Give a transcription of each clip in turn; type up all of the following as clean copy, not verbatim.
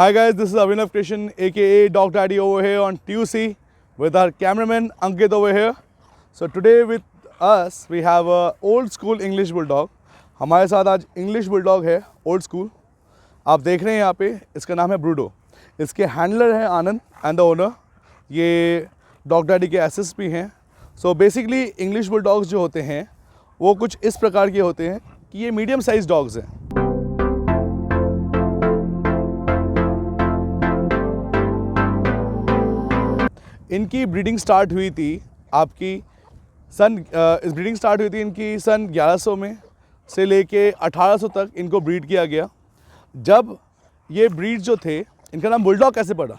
Hi guys, this is Abhinav Krishan aka Dog Daddy over here on TUC with our cameraman Ankit over here. So today with us we have a old school English Bulldog. हमारे साथ आज English Bulldog है old school. आप देख रहे हैं यहाँ पे, इसका नाम है ब्रूडो. इसके हैंडलर हैं आनंद एंड द ओनर. ये डॉग डैडी के एसिस्ट भी हैं. सो बेसिकली इंग्लिश बुलडॉग्स जो होते हैं वो कुछ इस प्रकार के होते हैं कि ये मीडियम साइज डॉग्स हैं. इनकी ब्रीडिंग स्टार्ट हुई थी इस ब्रीडिंग स्टार्ट हुई थी इनकी सन 1100 में से लेके 1800 तक इनको ब्रीड किया गया. जब ये ब्रीड जो थे, इनका नाम बुलडॉग कैसे पड़ा?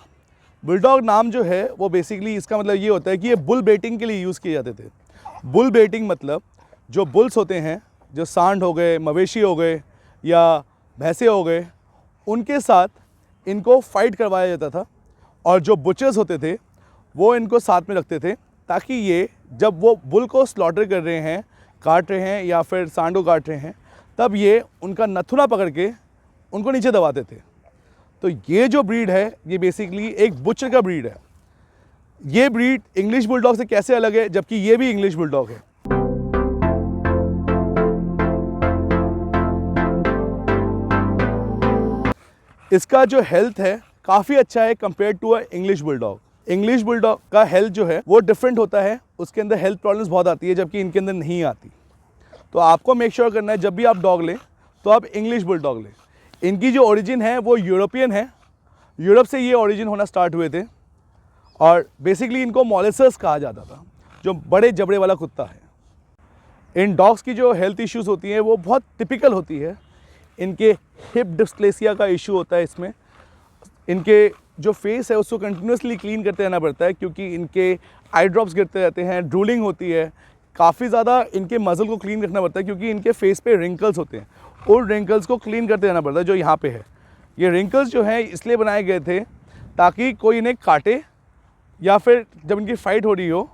बुलडॉग नाम जो है वो बेसिकली इसका मतलब ये होता है कि ये बुल बेटिंग के लिए यूज़ किए जाते थे. बुल बेटिंग मतलब जो बुल्स होते हैं, जो सांड हो गए, मवेशी हो गए या भैंसे हो गए, उनके साथ इनको फाइट करवाया जाता था. और जो बुचर्स होते थे वो इनको साथ में रखते थे ताकि ये जब वो बुल को स्लॉटर कर रहे हैं, काट रहे हैं या फिर सांड को काट रहे हैं, तब ये उनका नथुना पकड़ के उनको नीचे दबाते थे. तो ये जो ब्रीड है ये बेसिकली एक बुचर का ब्रीड है. ये ब्रीड इंग्लिश बुलडॉग से कैसे अलग है जबकि ये भी इंग्लिश बुलडॉग है? इसका जो हेल्थ है काफ़ी अच्छा है compare to a English bulldog. English bulldog का हेल्थ जो है वो डिफरेंट होता है. उसके अंदर हेल्थ प्रॉब्लम्स बहुत आती है जबकि इनके अंदर नहीं आती. तो आपको मेक श्योर करना है जब भी आप डॉग लें तो आप इंग्लिश बुलडॉग लें. इनकी जो ओरिजिन है वो यूरोपियन है. यूरोप से ये ओरिजिन होना स्टार्ट हुए थे और बेसिकली इनको मॉलिसस कहा जाता था, जो बड़े जबड़े वाला कुत्ता है. इन डॉग्स की जो हेल्थ इश्यूज़ होती हैं वो बहुत टिपिकल होती है. इनके हिप डिस्प्लेसिया का इशू होता है. इसमें इनके जो फेस है उसको कंटिन्यूसली क्लीन करते रहना पड़ता है क्योंकि इनके आई ड्रॉप्स गिरते रहते हैं, ड्रूलिंग होती है. काफ़ी ज़्यादा इनके मसल को क्लीन रखना पड़ता है क्योंकि इनके फेस पे रिंकल्स होते हैं. और रिंकल्स को क्लीन करते रहना पड़ता है. जो यहाँ पे है, ये रिंकल्स जो हैं इसलिए बनाए गए थे ताकि कोई इन्हें काटे या फिर जब इनकी फ़ाइट हो रही हो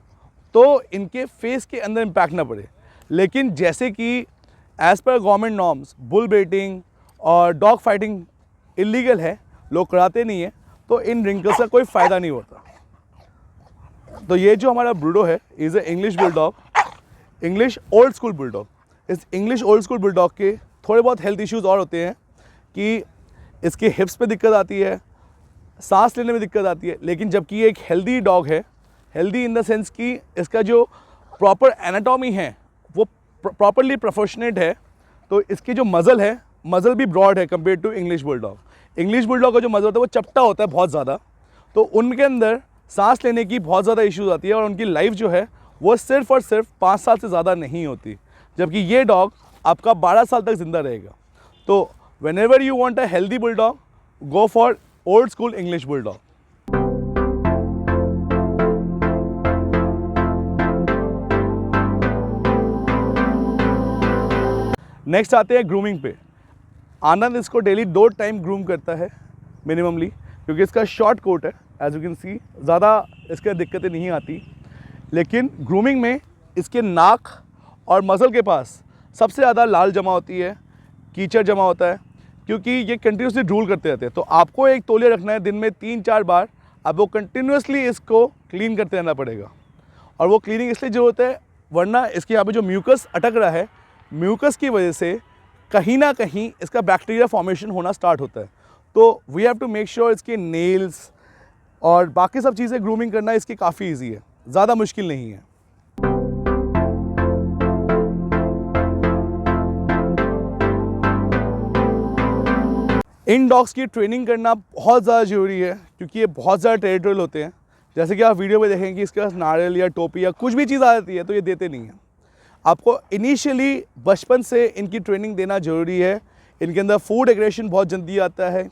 तो इनके फेस के अंदर इम्पैक्ट ना पड़े. लेकिन जैसे कि एज़ पर गवर्नमेंट नॉर्म्स बुल बेटिंग और डॉग फाइटिंग इलीगल है, लोग कराते नहीं हैं, तो इन रिंकल्स का कोई फ़ायदा नहीं होता. तो ये जो हमारा ब्रूडो है is a English bulldog, English old school bulldog. इस इंग्लिश ओल्ड स्कूल बुलडॉग के थोड़े बहुत हेल्थ इश्यूज़ और होते हैं कि इसके हिप्स पे दिक्कत आती है, सांस लेने में दिक्कत आती है. लेकिन जबकि ये एक हेल्दी डॉग है, हेल्दी इन द सेंस कि इसका जो प्रॉपर एनाटॉमी है वो प्रॉपरली प्रोपोर्शनेट है. तो इसकी जो मज़ल है, मज़ल भी ब्रॉड है compare to English bulldog. English bulldog का जो मज़ल होता है वो चपटा होता है बहुत ज़्यादा, तो उनके अंदर सांस लेने की बहुत ज़्यादा इश्यूज़ आती है और उनकी लाइफ जो है वो सिर्फ और सिर्फ 5 साल से ज़्यादा नहीं होती. जबकि ये डॉग आपका 12 साल तक ज़िंदा रहेगा. तो whenever you want a healthy bulldog, go for old school English bulldog. Next आते हैं ग्रूमिंग पे. आनंद इसको डेली 2 टाइम ग्रूम करता है मिनिममली क्योंकि इसका शॉर्ट कोट है. एज यू कैन सी ज़्यादा इसके दिक्कतें नहीं आती. लेकिन ग्रूमिंग में इसके नाक और मसल के पास सबसे ज़्यादा लाल जमा होती है, कीचड़ जमा होता है क्योंकि ये कंटिन्यूसली ड्रूल करते रहते हैं. तो आपको एक तौलिया रखना है, दिन में 3-4 बार आपको कंटिन्यूसली इसको क्लीन करते रहना पड़ेगा. और वो क्लीनिंग इसलिए ज़रूरत है वरना इसके यहाँ पे जो म्यूकस अटक रहा है, म्यूकस की वजह से कहीं ना कहीं इसका बैक्टीरिया फॉर्मेशन होना स्टार्ट होता है. तो we have to make sure इसके नेल्स और बाकी सब चीज़ें ग्रूमिंग करना इसकी काफ़ी ईजी है, ज़्यादा मुश्किल नहीं है. इन डॉग्स की ट्रेनिंग करना बहुत ज़्यादा ज़रूरी है क्योंकि ये बहुत ज़्यादा टेरिटोरियल होते हैं. जैसे कि आप वीडियो में देखेंगे कि इसके पास नारियल या टोपी या कुछ भी चीज़ आ जाती है तो ये देते नहीं हैं. आपको इनिशियली बचपन से इनकी ट्रेनिंग देना ज़रूरी है. इनके अंदर फूड एग्रेशन बहुत जल्दी आता है.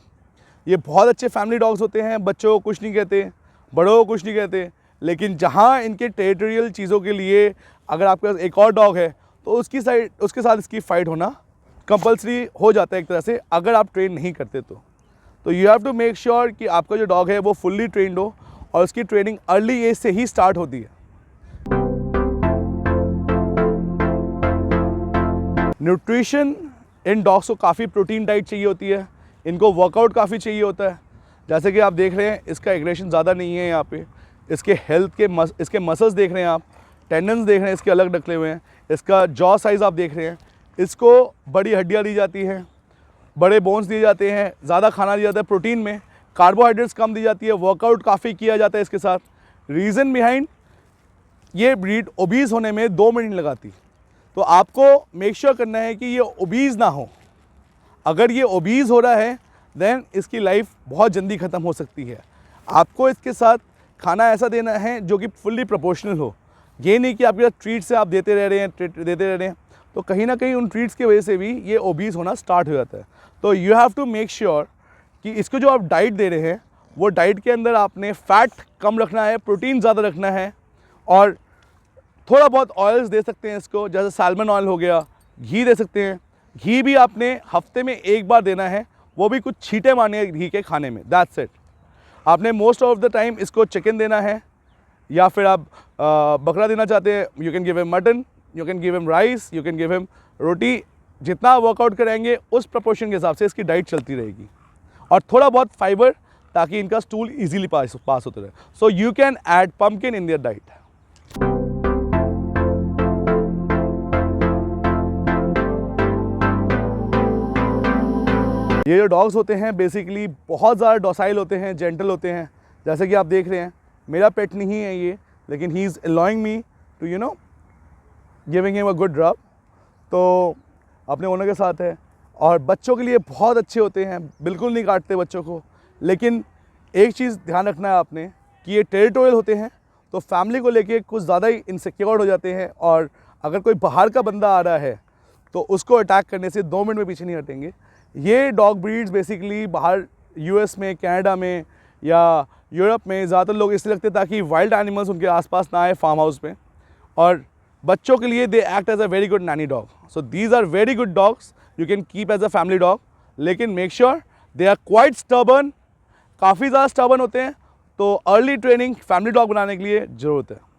ये बहुत अच्छे फैमिली डॉग्स होते हैं, बच्चों को कुछ नहीं कहते, बड़ों को कुछ नहीं कहते. लेकिन जहाँ इनके टेरिटोरियल चीज़ों के लिए अगर आपके पास एक और डॉग है तो उसके साथ इसकी फ़ाइट होना कंपल्सरी हो जाता है एक तरह से, अगर आप ट्रेन नहीं करते तो you have to make sure कि आपका जो डॉग है वो फुल्ली ट्रेंड हो और उसकी ट्रेनिंग अर्ली एज से ही स्टार्ट होती है. न्यूट्रिशन इन डॉग्स को काफ़ी प्रोटीन डाइट चाहिए होती है, इनको वर्कआउट काफ़ी चाहिए होता है. जैसे कि आप देख रहे हैं इसका एग्रेशन ज़्यादा नहीं है यहाँ पे। इसके हेल्थ के इसके मसल्स देख रहे हैं आप, टेंडन्स देख रहे हैं इसके अलग निकले हुए हैं। इसका जॉ साइज़ आप देख रहे हैं। इसको बड़ी हड्डियाँ दी जाती हैं, बड़े बोन्स दिए जाते हैं, ज़्यादा खाना दिया जाता है प्रोटीन में, कार्बोहाइड्रेट्स कम दी जाती है, वर्कआउट काफ़ी किया जाता है इसके साथ। रीज़न बिहाइंड ये ब्रीड ओबीज़ होने में 2 मिनट लगाती। तो आपको मेक श्योर करना है कि ये ओबीज़ ना हो। अगर ये ओबीज़ हो रहा है देन इसकी लाइफ बहुत जल्दी ख़त्म हो सकती है। आपको इसके साथ खाना ऐसा देना है जो कि फुल्ली प्रोपोर्शनल हो। ये नहीं कि आपके ट्रीट से आप देते रह रहे हैं, तो कहीं ना कहीं उन ट्रीट्स की वजह से भी ये ओबीज़ होना स्टार्ट हो जाता है। तो you have to make sure कि इसको जो आप डाइट दे रहे हैं वो डाइट के अंदर आपने फ़ैट कम रखना है, प्रोटीन ज़्यादा रखना है, और थोड़ा बहुत ऑयल्स दे सकते हैं इसको, जैसे सैल्मन ऑयल हो गया, घी दे सकते हैं। घी भी आपने हफ्ते में 1 बार देना है, वो भी कुछ छींटे मारने हैं घी के खाने में, दैट्स इट। आपने मोस्ट ऑफ द टाइम इसको चिकन देना है, या फिर आप बकरा देना चाहते हैं, you can give him mutton, you can give him rice, you can give him roti. जितना वर्कआउट कराएंगे उस प्रोपोर्शन के हिसाब से इसकी डाइट चलती रहेगी, और थोड़ा बहुत फाइबर ताकि इनका स्टूल ईजिली पास होते रहे। So you can add pumpkin in their diet. ये जो डॉग्स होते हैं बेसिकली बहुत ज़्यादा डॉसाइल होते हैं, जेंटल होते हैं। जैसे कि आप देख रहे हैं, मेरा पेट नहीं है ये, लेकिन he is allowing me to giving him a good rub. तो अपने ओनर के साथ है, और बच्चों के लिए बहुत अच्छे होते हैं, बिल्कुल नहीं काटते बच्चों को। लेकिन एक चीज़ ध्यान रखना है आपने कि ये टेरिटोरियल होते हैं, तो फैमिली को लेके कुछ ज़्यादा ही इनसिक्योर हो जाते हैं, और अगर कोई बाहर का बंदा आ रहा है तो उसको अटैक करने से 2 मिनट में पीछे नहीं हटेंगे। ये डॉग ब्रीड्स बेसिकली बाहर यूएस में, कनाडा में या यूरोप में ज़्यादातर लोग इसलिए रखते हैं ताकि वाइल्ड एनिमल्स उनके आसपास ना आए फार्म हाउस में, और बच्चों के लिए they act as a very good nanny dog. So these are very good dogs, you can keep as a family dog, लेकिन make sure they are quite stubborn, काफ़ी ज़्यादा स्टबर्न होते हैं। तो अर्ली ट्रेनिंग फैमिली डॉग बनाने के लिए ज़रूरत है।